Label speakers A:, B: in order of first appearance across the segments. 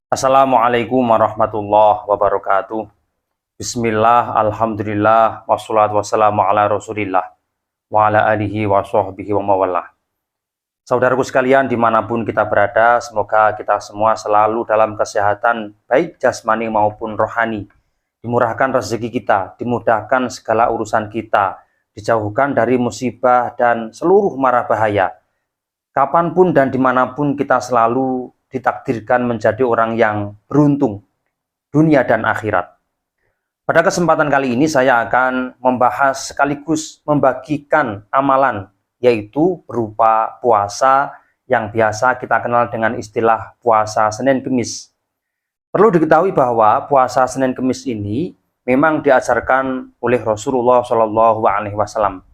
A: Assalamualaikum warahmatullahi wabarakatuh. Bismillah, alhamdulillah, wassalatu wassalamu ala rasulillah, wa ala alihi wa sahbihi wa mawalah. Saudaraku sekalian dimanapun kita berada, semoga kita semua selalu dalam kesehatan, baik jasmani maupun rohani. Dimurahkan rezeki kita, dimudahkan segala urusan kita, dijauhkan dari musibah dan seluruh mara bahaya. Kapanpun dan dimanapun kita selalu ditakdirkan menjadi orang yang beruntung dunia dan akhirat. Pada kesempatan kali ini saya akan membahas sekaligus membagikan amalan, yaitu berupa puasa yang biasa kita kenal dengan istilah puasa Senin Kemis. Perlu diketahui bahwa puasa Senin Kemis ini memang diajarkan oleh Rasulullah Shallallahu Alaihi Wasallam.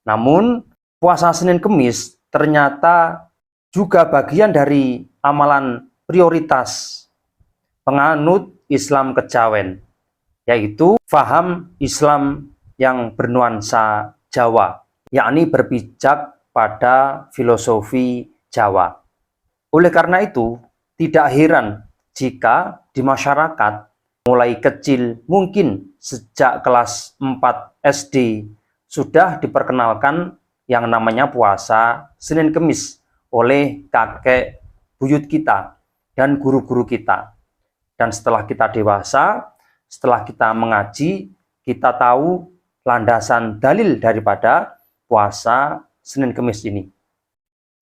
A: Namun puasa Senin Kemis ternyata juga bagian dari amalan prioritas penganut Islam kejawen, yaitu faham Islam yang bernuansa Jawa, yakni berpijak pada filosofi Jawa. Oleh karena itu, tidak heran jika di masyarakat mulai kecil, mungkin sejak kelas 4 SD, sudah diperkenalkan yang namanya puasa Senin Kemis oleh kakek buyut kita dan guru-guru kita. Dan setelah kita dewasa, setelah kita mengaji, kita tahu landasan dalil daripada puasa Senin Kemis ini.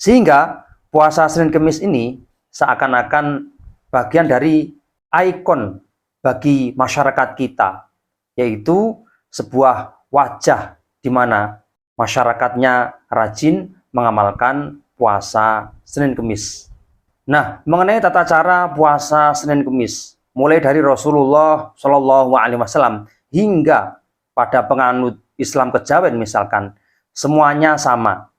A: Sehingga puasa Senin Kemis ini seakan-akan bagian dari ikon bagi masyarakat kita, yaitu sebuah wajah di mana masyarakatnya rajin mengamalkan puasa Senin Kemis. Nah, mengenai tata cara puasa Senin Kemis, mulai dari Rasulullah Shallallahu Alaihi Wasallam hingga pada penganut Islam kejawen misalkan, semuanya sama.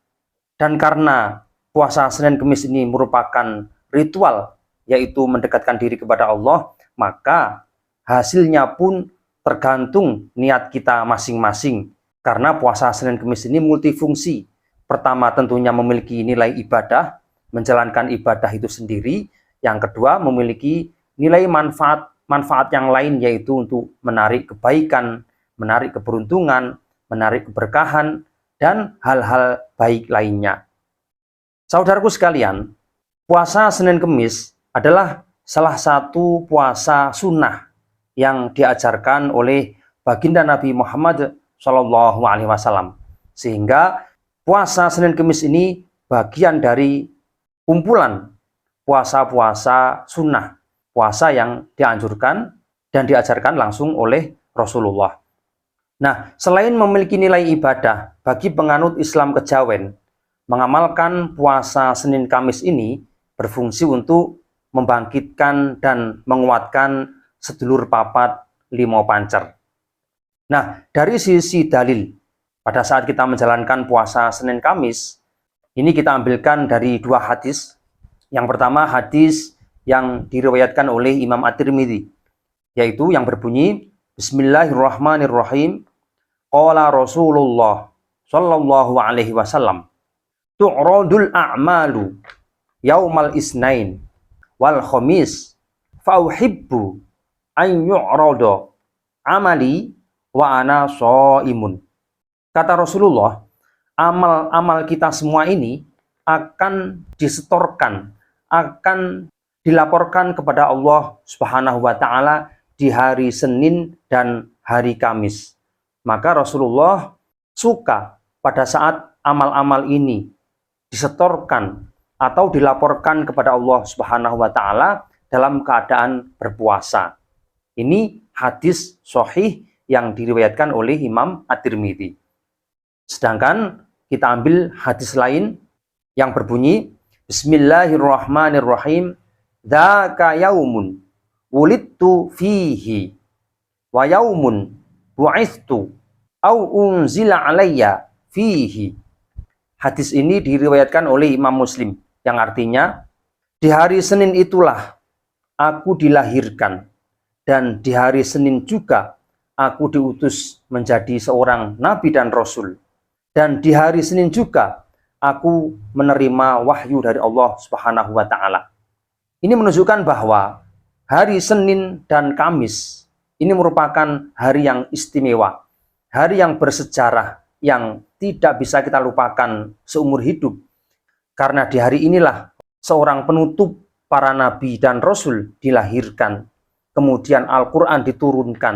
A: Dan karena puasa Senin Kemis ini merupakan ritual, yaitu mendekatkan diri kepada Allah, maka hasilnya pun tergantung niat kita masing-masing. Karena puasa Senin Kemis ini multifungsi. Pertama, tentunya memiliki nilai ibadah, menjalankan ibadah itu sendiri. Yang kedua, memiliki nilai manfaat yang lain, yaitu untuk menarik kebaikan, menarik keberuntungan, menarik keberkahan, dan hal-hal baik lainnya. Saudaraku sekalian, puasa Senin Kemis adalah salah satu puasa sunnah yang diajarkan oleh baginda Nabi Muhammad Shallallahu Alaihi Wasallam. Sehingga puasa Senin Kemis ini bagian dari kumpulan puasa-puasa sunnah, puasa yang dianjurkan dan diajarkan langsung oleh Rasulullah. Nah, selain memiliki nilai ibadah bagi penganut Islam kejawen, mengamalkan puasa Senin Kamis ini berfungsi untuk membangkitkan dan menguatkan sedulur papat limo pancer. Nah, dari sisi dalil, pada saat kita menjalankan puasa Senin Kamis, ini kita ambilkan dari dua hadis. Yang pertama, hadis yang diriwayatkan oleh Imam At-Tirmidzi, yaitu yang berbunyi, Bismillahirrahmanirrahim, Qala Rasulullah Sallallahu Alaihi Wasallam, Tu'radul a'malu yaumal isnain wal khamis, fauhibbu an yu'rada amali wa ana shaimun. Kata Rasulullah, amal-amal kita semua ini akan disetorkan, akan dilaporkan kepada Allah Subhanahu wa taala di hari Senin dan hari Kamis. Maka Rasulullah suka pada saat amal-amal ini disetorkan atau dilaporkan kepada Allah Subhanahu wa taala dalam keadaan berpuasa. Ini hadis sahih yang diriwayatkan oleh Imam At-Tirmidzi. Sedangkan kita ambil hadis lain yang berbunyi, Bismillahirrahmanirrahim, Dzaka yaumun wulidtu fihi wa yaumun bu'istu au unzila alayya fihi. Hadis ini diriwayatkan oleh Imam Muslim, yang artinya, di hari Senin itulah aku dilahirkan, dan di hari Senin juga aku diutus menjadi seorang nabi dan rasul. Dan di hari Senin juga aku menerima wahyu dari Allah Subhanahu wa taala. Ini menunjukkan bahwa hari Senin dan Kamis ini merupakan hari yang istimewa, hari yang bersejarah, yang tidak bisa kita lupakan seumur hidup. Karena di hari inilah seorang penutup para nabi dan rasul dilahirkan, kemudian Al-Quran diturunkan,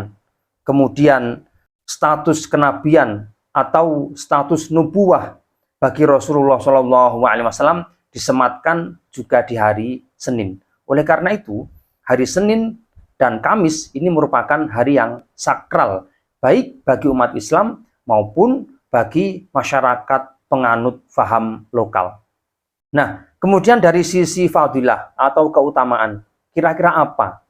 A: kemudian status kenabian atau status nubuwah bagi Rasulullah SAW disematkan juga di hari Senin. Oleh karena itu, hari Senin dan Kamis ini merupakan hari yang sakral, baik bagi umat Islam maupun bagi masyarakat penganut faham lokal. Nah, kemudian dari sisi fadilah atau keutamaan, kira-kira apa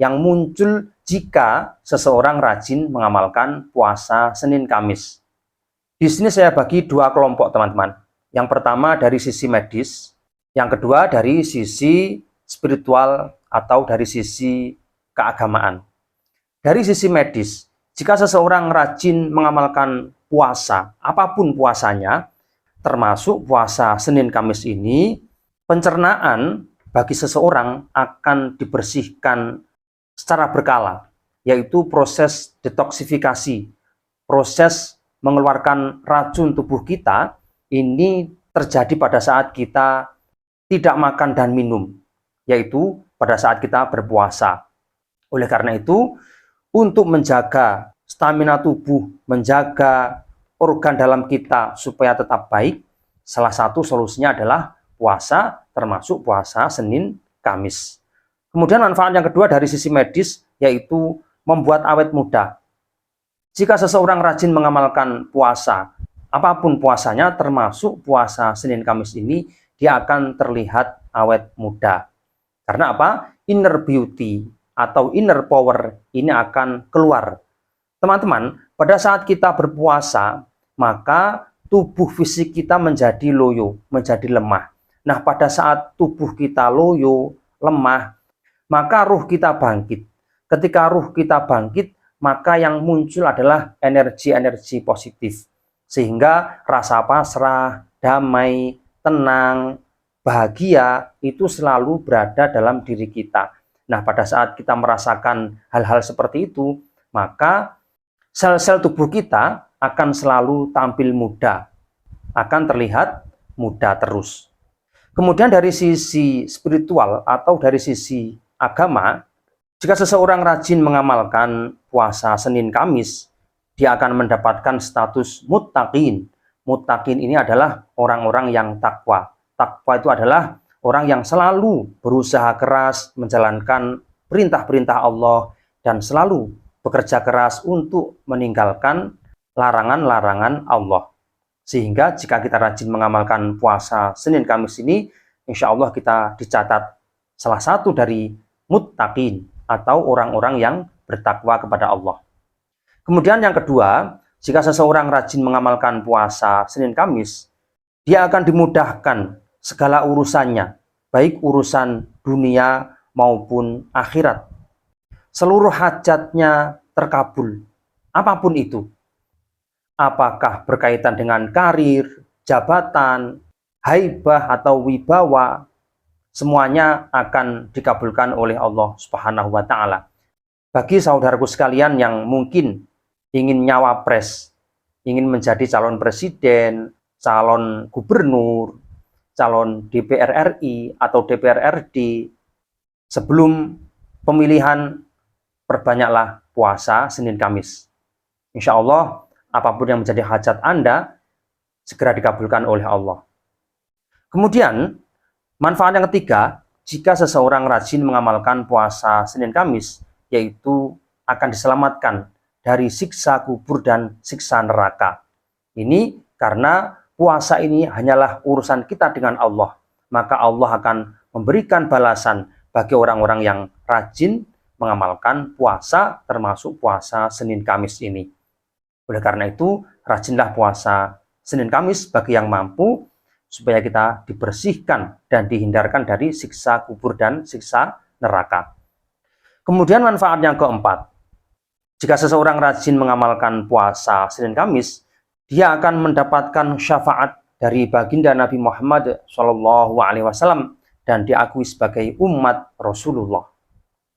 A: yang muncul jika seseorang rajin mengamalkan puasa Senin Kamis? Di sini saya bagi dua kelompok, teman-teman. Yang pertama dari sisi medis, yang kedua dari sisi spiritual atau dari sisi keagamaan. Dari sisi medis, jika seseorang rajin mengamalkan puasa, apapun puasanya, termasuk puasa Senin Kamis ini, pencernaan bagi seseorang akan dibersihkan secara berkala, yaitu proses detoksifikasi, proses mengeluarkan racun tubuh kita, ini terjadi pada saat kita tidak makan dan minum, yaitu pada saat kita berpuasa. Oleh karena itu, untuk menjaga stamina tubuh, menjaga organ dalam kita supaya tetap baik, salah satu solusinya adalah puasa, termasuk puasa Senin Kamis. Kemudian manfaat yang kedua dari sisi medis, yaitu membuat awet muda. Jika seseorang rajin mengamalkan puasa, apapun puasanya, termasuk puasa Senin Kamis ini, dia akan terlihat awet muda. Karena apa? Inner beauty atau inner power ini akan keluar. Teman-teman, pada saat kita berpuasa, maka tubuh fisik kita menjadi loyo, menjadi lemah. Nah, pada saat tubuh kita loyo, lemah, maka ruh kita bangkit. Ketika ruh kita bangkit, maka yang muncul adalah energi-energi positif. Sehingga rasa pasrah, damai, tenang, bahagia itu selalu berada dalam diri kita. Nah, pada saat kita merasakan hal-hal seperti itu, maka sel-sel tubuh kita akan selalu tampil muda, akan terlihat muda terus. Kemudian dari sisi spiritual atau dari sisi agama, jika seseorang rajin mengamalkan puasa Senin Kamis, dia akan mendapatkan status muttaqin. Muttaqin ini adalah orang-orang yang takwa. Takwa itu adalah orang yang selalu berusaha keras menjalankan perintah-perintah Allah dan selalu bekerja keras untuk meninggalkan larangan-larangan Allah. Sehingga jika kita rajin mengamalkan puasa Senin Kamis ini, insya Allah kita dicatat salah satu dari muttaqin atau orang-orang yang bertakwa kepada Allah. Kemudian yang kedua, jika seseorang rajin mengamalkan puasa Senin Kamis, dia akan dimudahkan segala urusannya, baik urusan dunia maupun akhirat. Seluruh hajatnya terkabul, apapun itu. Apakah berkaitan dengan karir, jabatan, haibah atau wibawa, semuanya akan dikabulkan oleh Allah Subhanahu wa Ta'ala. Bagi saudaraku sekalian yang mungkin ingin nyawapres, ingin menjadi calon presiden, calon gubernur, calon DPR RI atau DPR RD, sebelum pemilihan perbanyaklah puasa Senin Kamis. Insya Allah, apapun yang menjadi hajat Anda, segera dikabulkan oleh Allah. Kemudian, manfaat yang ketiga, jika seseorang rajin mengamalkan puasa Senin Kamis, yaitu akan diselamatkan dari siksa kubur dan siksa neraka. Ini karena puasa ini hanyalah urusan kita dengan Allah. Maka Allah akan memberikan balasan bagi orang-orang yang rajin mengamalkan puasa, termasuk puasa Senin Kamis ini. Oleh karena itu, rajinlah puasa Senin Kamis bagi yang mampu, supaya kita dibersihkan dan dihindarkan dari siksa kubur dan siksa neraka. Kemudian manfaat yang keempat, jika seseorang rajin mengamalkan puasa Senin Kamis, dia akan mendapatkan syafaat dari baginda Nabi Muhammad SAW dan diakui sebagai umat Rasulullah.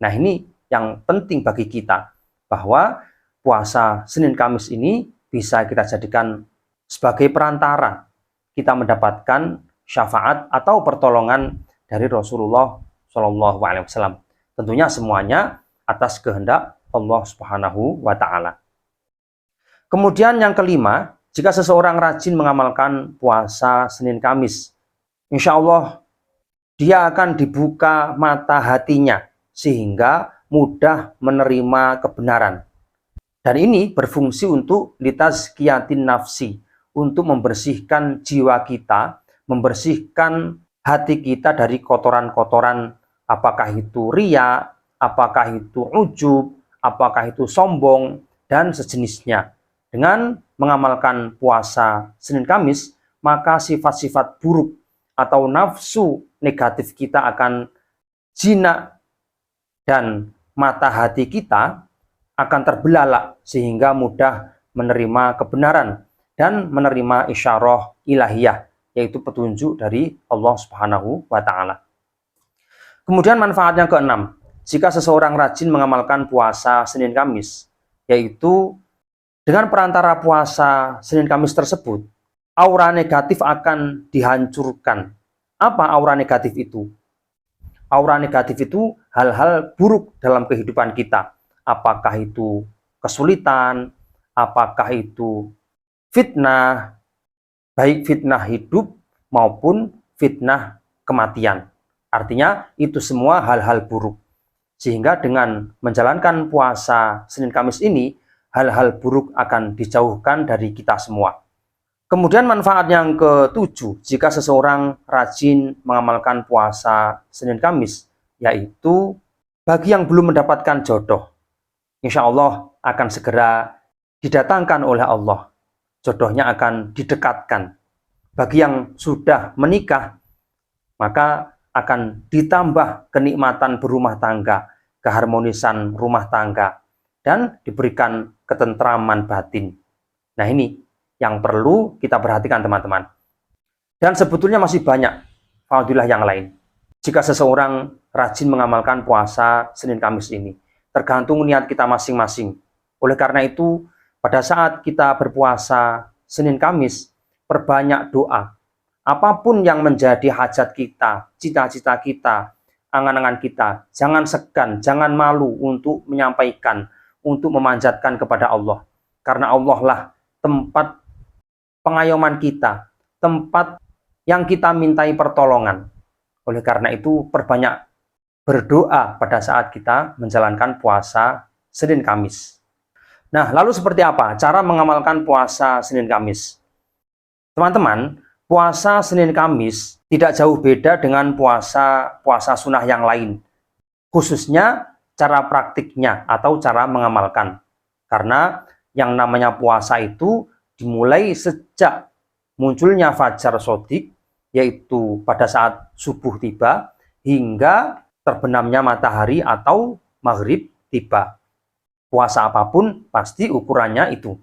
A: Nah, ini yang penting bagi kita, bahwa puasa Senin Kamis ini bisa kita jadikan sebagai perantara kita mendapatkan syafaat atau pertolongan dari Rasulullah SAW. Tentunya semuanya atas kehendak Allah Subhanahu wa Ta'ala. Kemudian yang kelima, jika seseorang rajin mengamalkan puasa Senin Kamis, insya Allah dia akan dibuka mata hatinya sehingga mudah menerima kebenaran. Dan ini berfungsi untuk litazkiyatin nafsi, untuk membersihkan jiwa kita, membersihkan hati kita dari kotoran-kotoran, apakah itu riya, apakah itu ujub, apakah itu sombong, dan sejenisnya. Dengan mengamalkan puasa Senin Kamis, maka sifat-sifat buruk atau nafsu negatif kita akan jinak dan mata hati kita akan terbelalak sehingga mudah menerima kebenaran dan menerima isyarah ilahiyah, yaitu petunjuk dari Allah Subhanahu wa Ta'ala. Kemudian manfaat yang keenam, jika seseorang rajin mengamalkan puasa Senin Kamis, yaitu dengan perantara puasa Senin Kamis tersebut, aura negatif akan dihancurkan. Apa aura negatif itu? Aura negatif itu hal-hal buruk dalam kehidupan kita. Apakah itu kesulitan, apakah itu fitnah, baik fitnah hidup maupun fitnah kematian. Artinya itu semua hal-hal buruk. Sehingga dengan menjalankan puasa Senin Kamis ini, hal-hal buruk akan dijauhkan dari kita semua. Kemudian manfaat yang ketujuh, jika seseorang rajin mengamalkan puasa Senin Kamis, yaitu bagi yang belum mendapatkan jodoh, insya Allah akan segera didatangkan oleh Allah. Jodohnya akan didekatkan. Bagi yang sudah menikah, maka akan ditambah kenikmatan berumah tangga, keharmonisan rumah tangga, dan diberikan ketentraman batin. Nah, ini yang perlu kita perhatikan, teman-teman. Dan sebetulnya masih banyak fadilah yang lain jika seseorang rajin mengamalkan puasa Senin Kamis ini. Tergantung niat kita masing-masing. Oleh karena itu, pada saat kita berpuasa Senin Kamis, perbanyak doa. Apapun yang menjadi hajat kita, cita-cita kita, angan-angan kita, jangan segan, jangan malu untuk menyampaikan, untuk memanjatkan kepada Allah. Karena Allah lah tempat pengayoman kita, tempat yang kita mintai pertolongan. Oleh karena itu, perbanyak berdoa pada saat kita menjalankan puasa Senin Kamis. Nah, lalu seperti apa cara mengamalkan puasa Senin Kamis? Teman-teman, puasa Senin Kamis tidak jauh beda dengan puasa sunnah yang lain. Khususnya cara praktiknya atau cara mengamalkan. Karena yang namanya puasa itu dimulai sejak munculnya fajar shodiq, yaitu pada saat subuh tiba, hingga terbenamnya matahari atau maghrib tiba. Puasa apapun pasti ukurannya itu.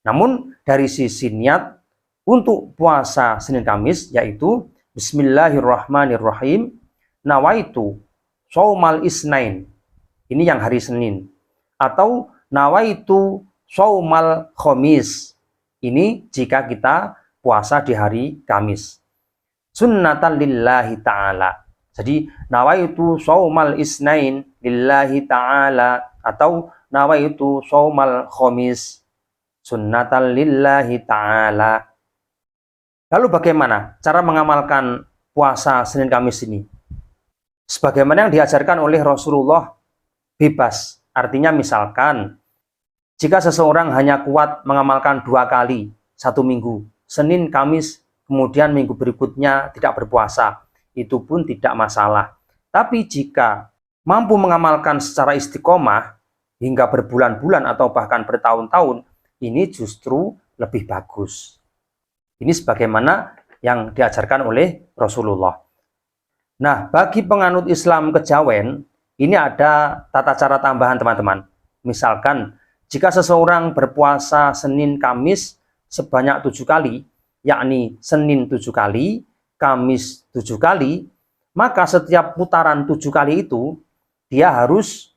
A: Namun dari sisi niat untuk puasa Senin Kamis, yaitu Bismillahirrahmanirrahim, nawaitu shaumal isnain, ini yang hari Senin, atau nawaitu shaumal khomis, ini jika kita puasa di hari Kamis. Sunnatan lillahi ta'ala. Jadi nawaitu shaumal isnain lillahi ta'ala, atau nawaitu shaumal khomis sunnatan lillahi ta'ala. Lalu bagaimana cara mengamalkan puasa Senin Kamis ini? Sebagaimana yang diajarkan oleh Rasulullah, bebas. Artinya misalkan jika seseorang hanya kuat mengamalkan 2 kali satu minggu, Senin, Kamis, kemudian minggu berikutnya tidak berpuasa, itu pun tidak masalah. Tapi jika mampu mengamalkan secara istiqomah hingga berbulan-bulan atau bahkan bertahun-tahun, ini justru lebih bagus. Ini sebagaimana yang diajarkan oleh Rasulullah. Nah, bagi penganut Islam kejawen, ini ada tata cara tambahan, teman-teman. Misalkan jika seseorang berpuasa Senin Kamis sebanyak 7 kali, yakni Senin 7 kali, Kamis 7 kali, maka setiap putaran 7 kali itu dia harus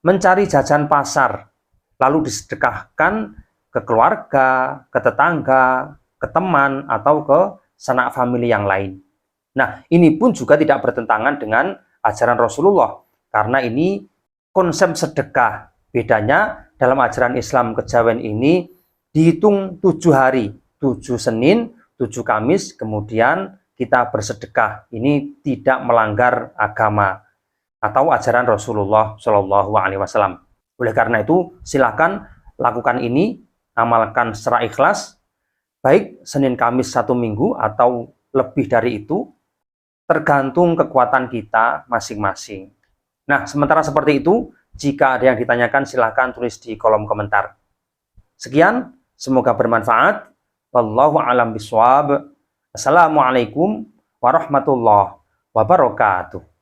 A: mencari jajan pasar, lalu disedekahkan ke keluarga, ke tetangga, ke teman, atau ke sanak famili yang lain. Nah, ini pun juga tidak bertentangan dengan ajaran Rasulullah, karena ini konsep sedekah. Bedanya dalam ajaran Islam kejawen ini dihitung 7 hari, 7 Senin, 7 Kamis, kemudian kita bersedekah. Ini tidak melanggar agama atau ajaran Rasulullah Shallallahu Alaihi Wasallam. Oleh karena itu, silakan lakukan ini, amalkan secara ikhlas, baik Senin Kamis 1 minggu atau lebih dari itu, tergantung kekuatan kita masing-masing. Nah, sementara seperti itu, jika ada yang ditanyakan silahkan tulis di kolom komentar. Sekian, semoga bermanfaat. Wallahu a'lam bishawab. Assalamualaikum warahmatullahi wabarakatuh.